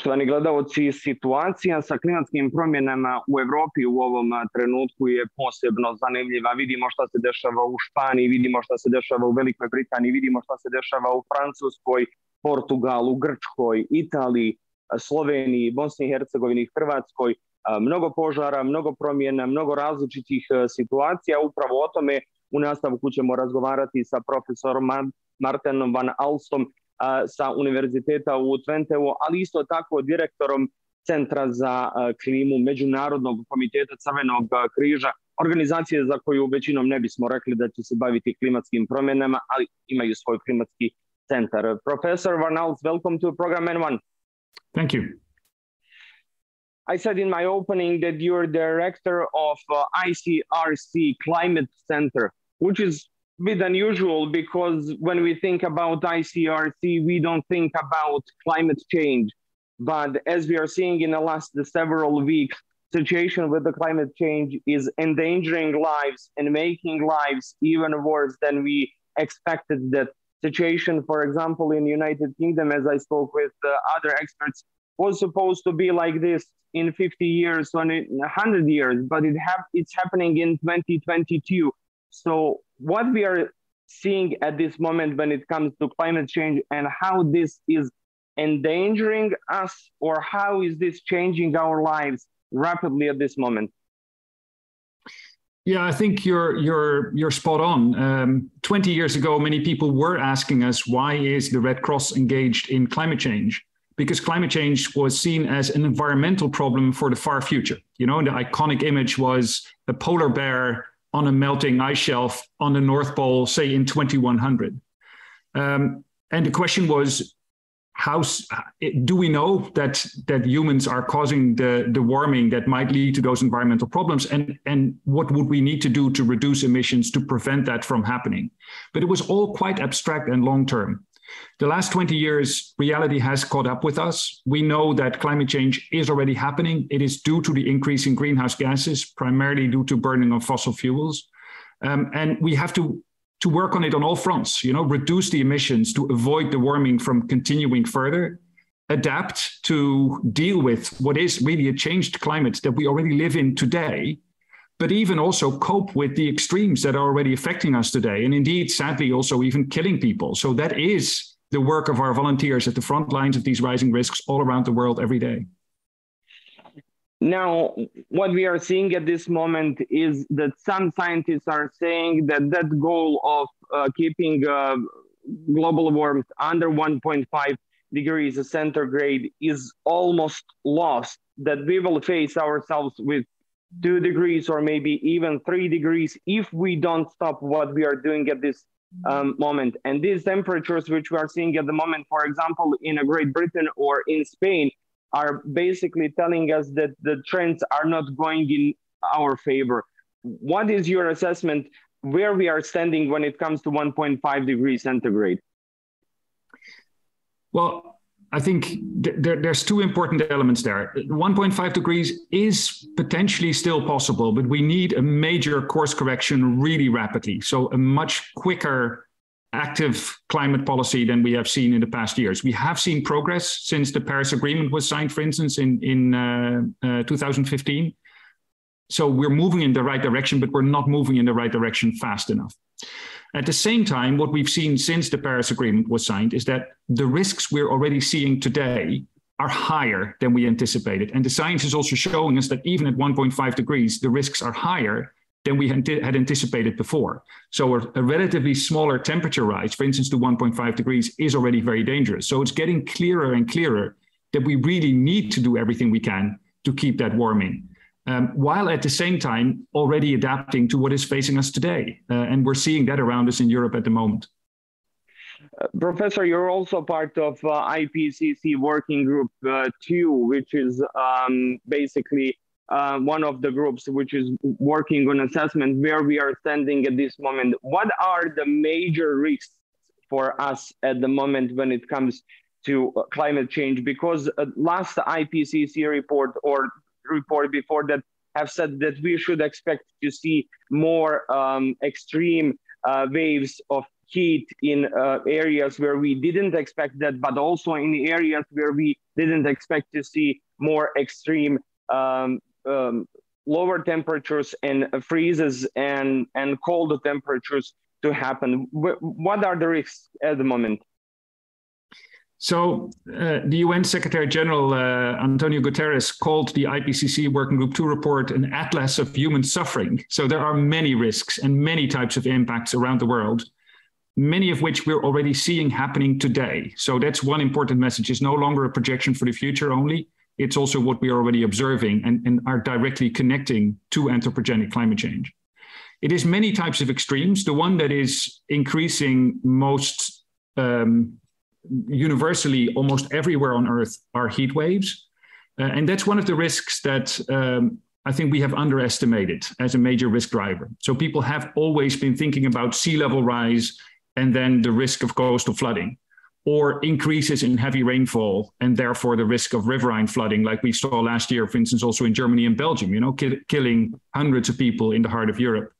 Poštovani gledalci, situacija sa klimatskim promjenama u Evropi u ovom trenutku je posebno zanimljiva. Vidimo šta se dešava u Španiji, vidimo šta se dešava u Velikoj Britaniji, vidimo šta se dešava u Francuskoj, Portugalu, Grčkoj, Italiji, Sloveniji, Bosni i Hercegovini, Hrvatskoj. Mnogo požara, mnogo promjena, mnogo različitih situacija. Upravo o tome u nastavku ćemo razgovarati sa profesorom Martenom van Aalstom sa Univerziteta u Twenteu, ali isto tako direktorom Centra za klimu Međunarodnog komiteta Crvenog križa, organizacije za koju većinom ne bismo rekli da će se baviti klimatskim promjenama, ali imaju svoj klimatski centar. Professor van Aalst, welcome to program N1. Thank you. I said in my opening that you're director of ICRC Climate Center, which is a bit unusual because when we think about ICRC, we don't think about climate change. But as we are seeing in the last several weeks, situation with the climate change is endangering lives and making lives even worse than we expected. That situation, for example, in the United Kingdom, as I spoke with other experts, was supposed to be like this in 50 years, 100 years, but it's happening in 2022. So what we are seeing at this moment when it comes to climate change and how this is endangering us, or how is this changing our lives rapidly at this moment? Yeah, I think you're spot on. 20 years ago, many people were asking us, why is the Red Cross engaged in climate change? Because climate change was seen as an environmental problem for the far future. You know, the iconic image was a polar bear on a melting ice shelf on the North Pole, say in 2100. And the question was, do we know that humans are causing the warming that might lead to those environmental problems? And what would we need to do to reduce emissions to prevent that from happening? But it was all quite abstract and long-term. The last 20 years, reality has caught up with us. We know that climate change is already happening. It is due to the increase in greenhouse gases, primarily due to burning of fossil fuels. And we have to work on it on all fronts, you know, reduce the emissions to avoid the warming from continuing further, adapt to deal with what is really a changed climate that we already live in today, but even also cope with the extremes that are already affecting us today. And indeed, sadly, also even killing people. So that is the work of our volunteers at the front lines of these rising risks all around the world every day. Now, what we are seeing at this moment is that some scientists are saying that that goal of keeping global warmth under 1.5 degrees centigrade is almost lost, that we will face ourselves with 2 degrees or maybe even 3 degrees if we don't stop what we are doing at this moment. And these temperatures which we are seeing at the moment, for example, in Great Britain or in Spain, are basically telling us that the trends are not going in our favor. What is your assessment where we are standing when it comes to 1.5 degrees centigrade? Well, I think there's two important elements there. 1.5 degrees is potentially still possible, but we need a major course correction really rapidly. So a much quicker active climate policy than we have seen in the past years. We have seen progress since the Paris Agreement was signed, for instance, in 2015. So we're moving in the right direction, but we're not moving in the right direction fast enough. At the same time, what we've seen since the Paris Agreement was signed is that the risks we're already seeing today are higher than we anticipated. And the science is also showing us that even at 1.5 degrees, the risks are higher than we had anticipated before. So a relatively smaller temperature rise, for instance, to 1.5 degrees, is already very dangerous. So it's getting clearer and clearer that we really need to do everything we can to keep that warming, while at the same time already adapting to what is facing us today. And we're seeing that around us in Europe at the moment. Professor, you're also part of IPCC working group 2, which is basically one of the groups which is working on assessment where we are standing at this moment. What are the major risks for us at the moment when it comes to climate change? Because last IPCC report or report before that have said that we should expect to see more extreme waves of heat in areas where we didn't expect that, but also in areas where we didn't expect to see more extreme lower temperatures and freezes and cold temperatures to happen. What are the risks at the moment? So the UN Secretary General, Antonio Guterres, called the IPCC Working Group 2 report an atlas of human suffering. So there are many risks and many types of impacts around the world, many of which we're already seeing happening today. So that's one important message. It's no longer a projection for the future only. It's also what we are already observing and are directly connecting to anthropogenic climate change. It is many types of extremes. The one that is increasing most universally almost everywhere on Earth are heat waves. And that's one of the risks that I think we have underestimated as a major risk driver. So people have always been thinking about sea level rise and then the risk of coastal flooding, or increases in heavy rainfall and therefore the risk of riverine flooding, like we saw last year, for instance, also in Germany and Belgium, killing hundreds of people in the heart of Europe.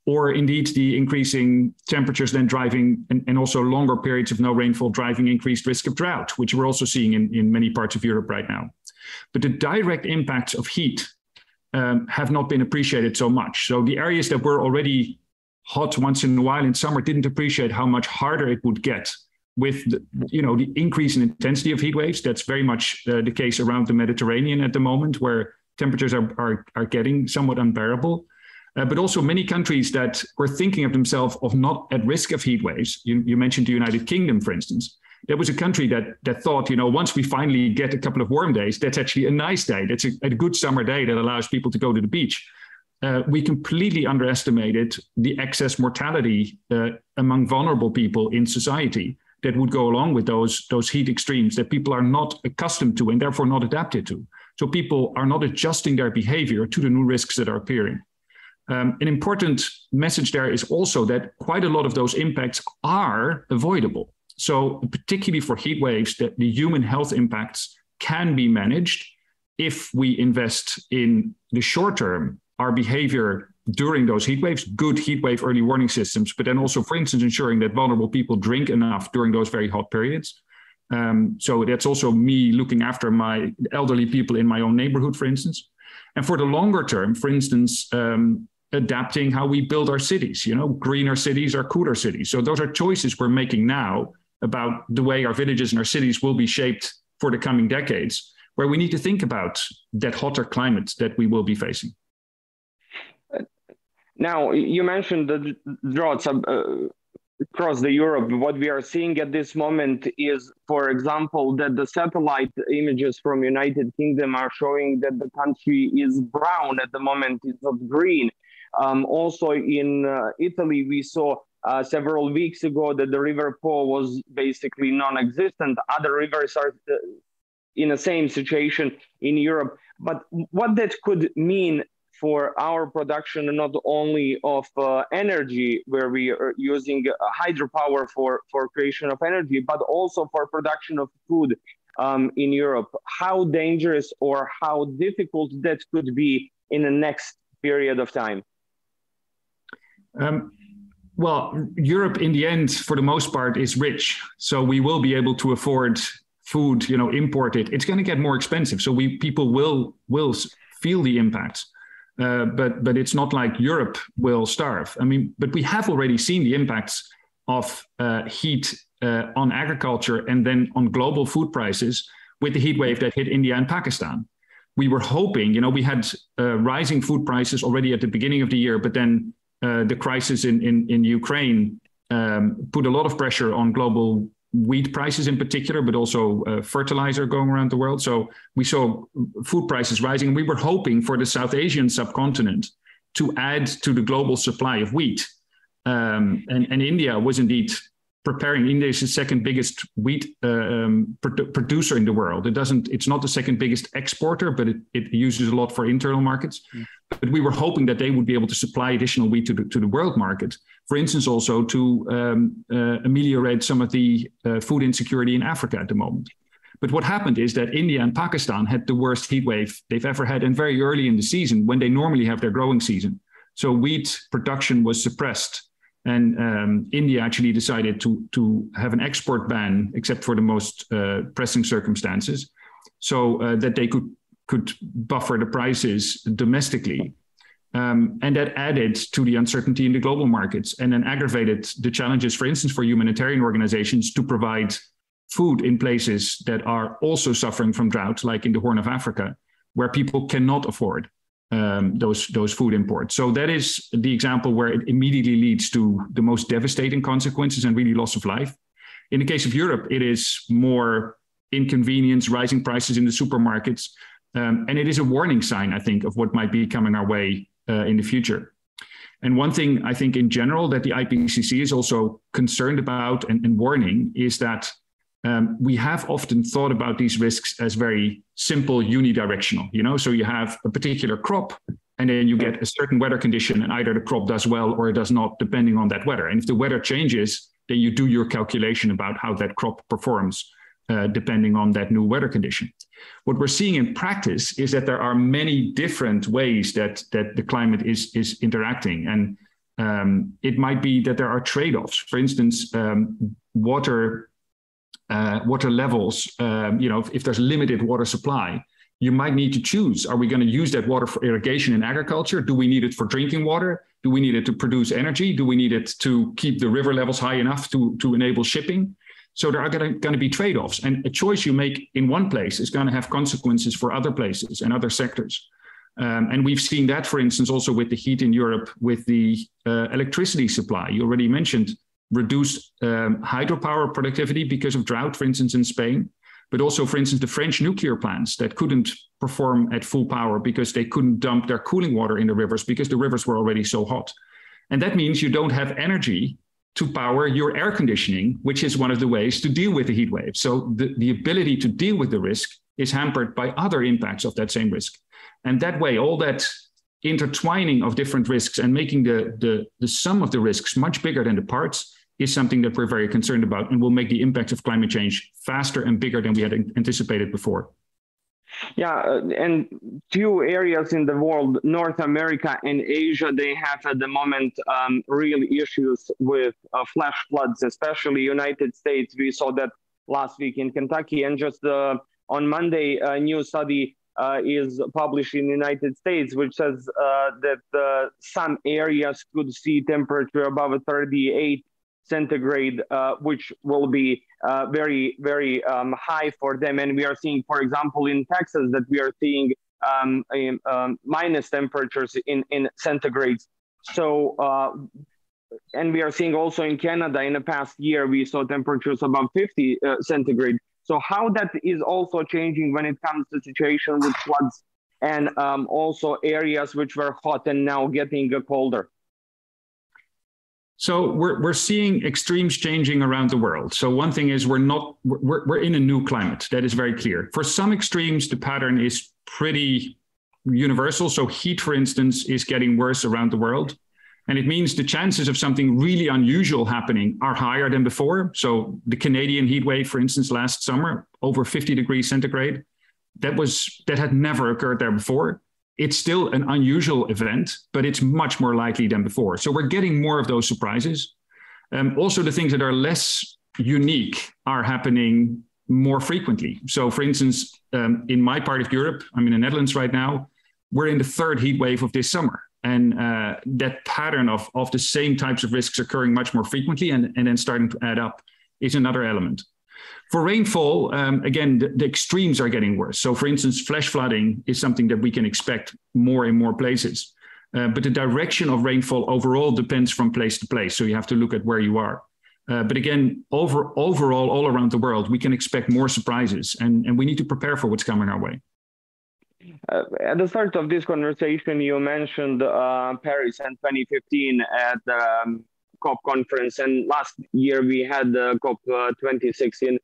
Or indeed the increasing temperatures then driving, and also longer periods of no rainfall driving increased risk of drought, which we're also seeing in many parts of Europe right now. But the direct impacts of heat have not been appreciated so much. So the areas that were already hot once in a while in summer didn't appreciate how much harder it would get with the increase in intensity of heat waves. That's very much the case around the Mediterranean at the moment, where temperatures are getting somewhat unbearable. But also many countries that were thinking of themselves of not at risk of heat waves. You mentioned the United Kingdom, for instance. There was a country that thought, once we finally get a couple of warm days, that's actually a nice day. That's a good summer day that allows people to go to the beach. We completely underestimated the excess mortality among vulnerable people in society that would go along with those heat extremes that people are not accustomed to and therefore not adapted to. So people are not adjusting their behavior to the new risks that are appearing. An important message there is also that quite a lot of those impacts are avoidable. So particularly for heat waves, that the human health impacts can be managed if we invest in the short term, our behavior during those heat waves, good heat wave early warning systems, but then also, for instance, ensuring that vulnerable people drink enough during those very hot periods. So that's also me looking after my elderly people in my own neighborhood, for instance. And for the longer term, for instance, adapting how we build our cities, greener cities or cooler cities. So those are choices we're making now about the way our villages and our cities will be shaped for the coming decades, where we need to think about that hotter climate that we will be facing. Now, you mentioned the droughts across the Europe. What we are seeing at this moment is, for example, that the satellite images from United Kingdom are showing that the country is brown at the moment, it's not green. Also in Italy, we saw several weeks ago that the River Po was basically non-existent. Other rivers are in the same situation in Europe. But what that could mean for our production, not only of energy, where we are using hydropower for creation of energy, but also for production of food in Europe. How dangerous or how difficult that could be in the next period of time? Well, Europe in the end, for the most part, is rich. So we will be able to afford food, import it. It's going to get more expensive. So people will feel the impacts. But it's not like Europe will starve. But we have already seen the impacts of heat on agriculture and then on global food prices with the heat wave that hit India and Pakistan. We were hoping, we had rising food prices already at the beginning of the year, but then the crisis in Ukraine put a lot of pressure on global wheat prices in particular, but also fertilizer going around the world. So we saw food prices rising. We were hoping for the South Asian subcontinent to add to the global supply of wheat. And India was indeed preparing. India is the second biggest wheat producer in the world. It's not the second biggest exporter, but it uses a lot for internal markets. But we were hoping that they would be able to supply additional wheat to the world market. For instance, also to ameliorate some of the food insecurity in Africa at the moment. But what happened is that India and Pakistan had the worst heat wave they've ever had, and very early in the season when they normally have their growing season. So wheat production was suppressed And India actually decided to have an export ban, except for the most pressing circumstances, so that they could buffer the prices domestically. And that added to the uncertainty in the global markets, and then aggravated the challenges, for instance, for humanitarian organizations to provide food in places that are also suffering from drought, like in the Horn of Africa, where people cannot afford those food imports. So that is the example where it immediately leads to the most devastating consequences and really loss of life. In the case of Europe, it is more inconvenience, rising prices in the supermarkets, and it is a warning sign, I think, of what might be coming our way in the future. And one thing I think in general that the IPCC is also concerned about and warning is that we have often thought about these risks as very simple, unidirectional, so you have a particular crop and then you get a certain weather condition and either the crop does well or it does not, depending on that weather. And if the weather changes, then you do your calculation about how that crop performs, depending on that new weather condition. What we're seeing in practice is that there are many different ways that the climate is interacting. And it might be that there are trade-offs. For instance, water levels, if there's limited water supply, you might need to choose, are we going to use that water for irrigation in agriculture? Do we need it for drinking water? Do we need it to produce energy? Do we need it to keep the river levels high enough to enable shipping? So there are going to be trade-offs, and a choice you make in one place is going to have consequences for other places and other sectors. And we've seen that, for instance, also with the heat in Europe, with the electricity supply. You already mentioned reduced hydropower productivity because of drought, for instance, in Spain, but also, for instance, the French nuclear plants that couldn't perform at full power because they couldn't dump their cooling water in the rivers because the rivers were already so hot. And that means you don't have energy to power your air conditioning, which is one of the ways to deal with the heat wave. So the ability to deal with the risk is hampered by other impacts of that same risk. And that way, all that intertwining of different risks and making the sum of the risks much bigger than the parts is something that we're very concerned about and will make the impact of climate change faster and bigger than we had anticipated before. Yeah, and two areas in the world, North America and Asia, they have at the moment real issues with flash floods, especially United States. We saw that last week in Kentucky, and just on Monday, a new study is published in the United States, which says that some areas could see temperature above 38 centigrade, which will be very, very high for them. And we are seeing, for example, in Texas, that we are seeing minus temperatures in centigrades. So, and we are seeing also in Canada, in the past year, we saw temperatures above 50 centigrade. So how that is also changing when it comes to situation with floods and also areas which were hot and now getting colder. So we're seeing extremes changing around the world. So one thing is we're in a new climate. That is very clear. For some extremes, the pattern is pretty universal. So heat, for instance, is getting worse around the world. And it means the chances of something really unusual happening are higher than before. So the Canadian heat wave, for instance, last summer, over 50 degrees centigrade, that had never occurred there before. It's still an unusual event, but it's much more likely than before. So we're getting more of those surprises. Also, the things that are less unique are happening more frequently. So for instance, in my part of Europe, I'm in the Netherlands right now, we're in the third heat wave of this summer. And that pattern of the same types of risks occurring much more frequently and then starting to add up is another element. For rainfall, again, the extremes are getting worse. So for instance, flash flooding is something that we can expect more in more places. But the direction of rainfall overall depends from place to place. So you have to look at where you are. But again, overall, all around the world, we can expect more surprises and we need to prepare for what's coming our way. At the start of this conversation, you mentioned Paris in 2015 at the COP conference. And last year we had the COP 26 in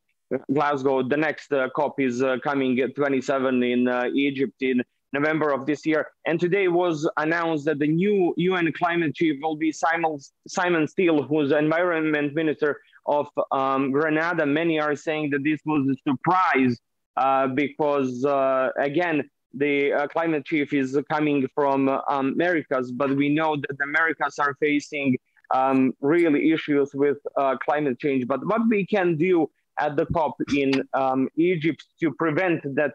Glasgow. The next COP is coming at 27 in Egypt in November of this year. And today was announced that the new UN climate chief will be Simon Steele, who's environment minister of Grenada. Many are saying that this was a surprise because, again, the climate chief is coming from Americas, but we know that the Americas are facing really issues with climate change. But what we can do at the COP in Egypt to prevent that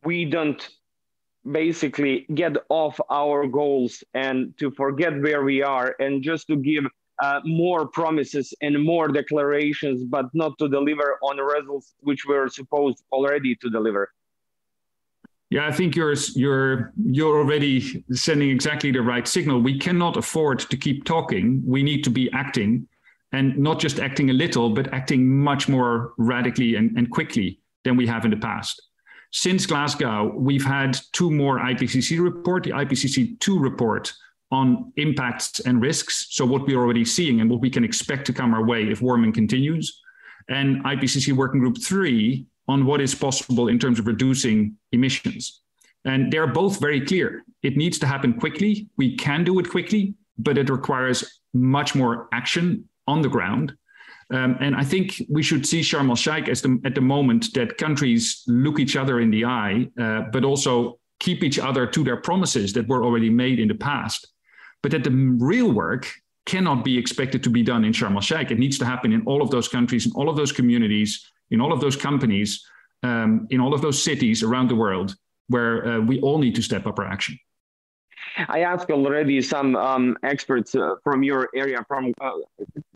we don't basically get off our goals and to forget where we are, and just to give more promises and more declarations, but not to deliver on the results which we're supposed already to deliver. Yeah, I think you're already sending exactly the right signal. We cannot afford to keep talking. We need to be acting, and not just acting a little, but acting much more radically and quickly than we have in the past. Since Glasgow, we've had two more IPCC report, the IPCC 2 report on impacts and risks. So what we're already seeing and what we can expect to come our way if warming continues, and IPCC Working Group 3 on what is possible in terms of reducing emissions. And they're both very clear. It needs to happen quickly. We can do it quickly, but it requires much more action on the ground. And I think we should see Sharm el-Sheikh as at the moment that countries look each other in the eye, but also keep each other to their promises that were already made in the past. But that the real work cannot be expected to be done in Sharm el-Sheikh. It needs to happen in all of those countries, in all of those communities, in all of those companies, in all of those cities around the world, where we all need to step up our action. I asked already some experts from your area, from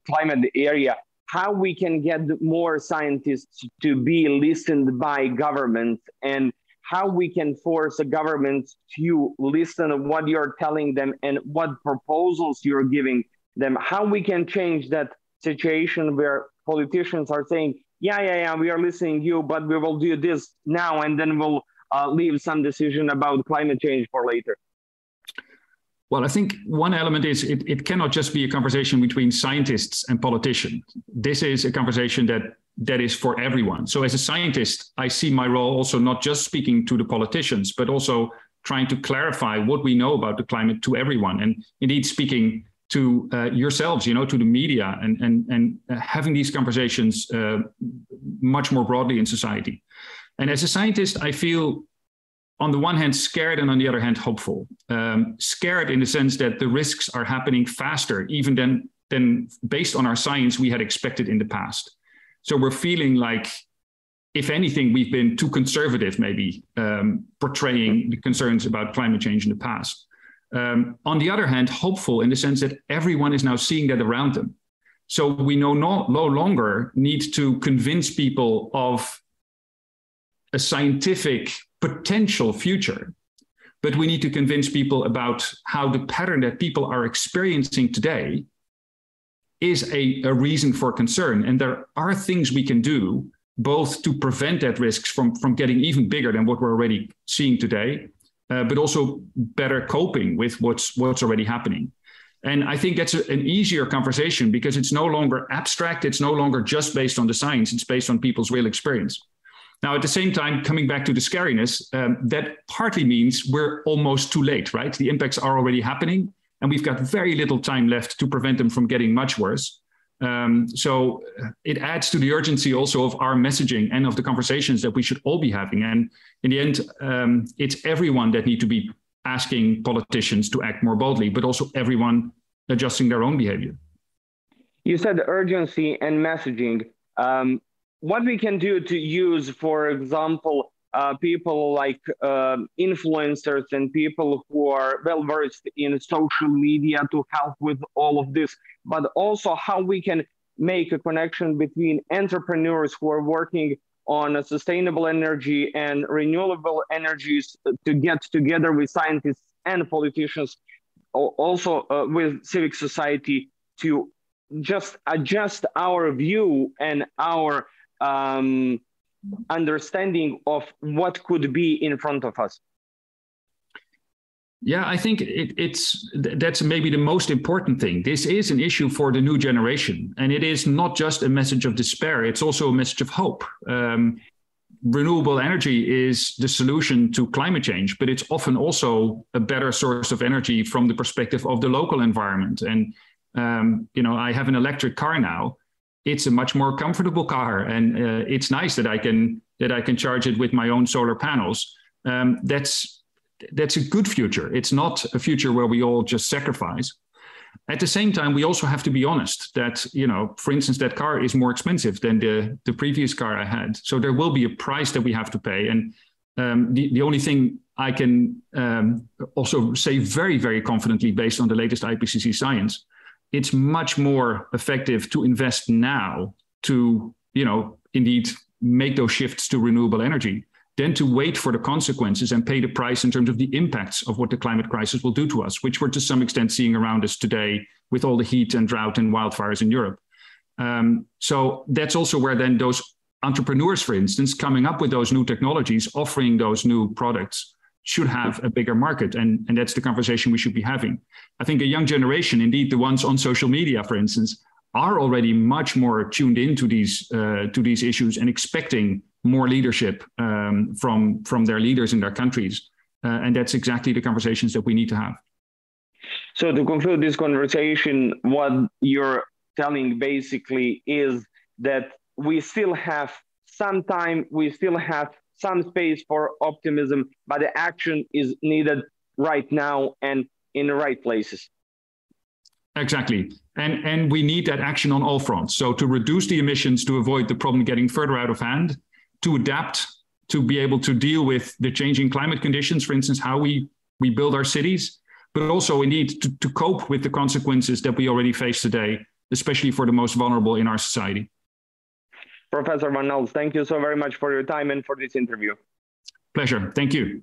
climate area, how we can get more scientists to be listened by governments, and how we can force a government to listen to what you're telling them and what proposals you're giving them, how we can change that situation where politicians are saying, yeah, we are listening to you, but we will do this now, and then we'll leave some decision about climate change for later. Well, I think one element is it cannot just be a conversation between scientists and politicians. This is a conversation that is for everyone. So as a scientist, I see my role also not just speaking to the politicians, but also trying to clarify what we know about the climate to everyone, and indeed speaking to yourselves, to the media, and having these conversations much more broadly in society. And as a scientist, I feel on the one hand scared, and on the other hand hopeful. Scared in the sense that the risks are happening faster even than based on our science we had expected in the past. So we're feeling like, if anything, we've been too conservative, maybe portraying the concerns about climate change in the past. On the other hand, hopeful in the sense that everyone is now seeing that around them. So we no longer need to convince people of a scientific potential future, but we need to convince people about how the pattern that people are experiencing today is a reason for concern. And there are things we can do both to prevent that risks from getting even bigger than what we're already seeing today, but also better coping with what's already happening. And I think that's an easier conversation because it's no longer abstract. It's no longer just based on the science. It's based on people's real experience. Now, at the same time, coming back to the scariness, that partly means we're almost too late, right? The impacts are already happening, and we've got very little time left to prevent them from getting much worse. So it adds to the urgency also of our messaging and of the conversations that we should all be having. And in the end, it's everyone that need to be asking politicians to act more boldly, but also everyone adjusting their own behavior. You said urgency and messaging. What we can do to use, for example, people like influencers and people who are well-versed in social media to help with all of this, but also how we can make a connection between entrepreneurs who are working on sustainable energy and renewable energies to get together with scientists and politicians, also with civic society, to just adjust our view and our understanding of what could be in front of us. Yeah, I think that's maybe the most important thing. This is an issue for the new generation, and it is not just a message of despair. It's also a message of hope. Renewable energy is the solution to climate change, but it's often also a better source of energy from the perspective of the local environment. And I have an electric car now. It's a much more comfortable car, and it's nice that I can charge it with my own solar panels. That's a good future. It's not a future where we all just sacrifice. At the same time, we also have to be honest that, you know, for instance, that car is more expensive than the previous car I had. So there will be a price that we have to pay. And the only thing I can also say very, very confidently based on the latest IPCC science, it's much more effective to invest now to, you know, indeed make those shifts to renewable energy than to wait for the consequences and pay the price in terms of the impacts of what the climate crisis will do to us, which we're to some extent seeing around us today with all the heat and drought and wildfires in Europe. So that's also where then those entrepreneurs, for instance, coming up with those new technologies, offering those new products, should have a bigger market. And that's the conversation we should be having. I think a young generation, indeed the ones on social media, for instance, are already much more tuned into these issues and expecting more leadership from their leaders in their countries. And that's exactly the conversations that we need to have. So to conclude this conversation, what you're telling basically is that we still have some time, we still have some space for optimism, but the action is needed right now and in the right places. Exactly. And we need that action on all fronts. So to reduce the emissions, to avoid the problem getting further out of hand, to adapt, to be able to deal with the changing climate conditions, for instance, how we build our cities, but also indeed to cope with the consequences that we already face today, especially for the most vulnerable in our society. Professor Van Aalst, thank you so very much for your time and for this interview. Pleasure. Thank you.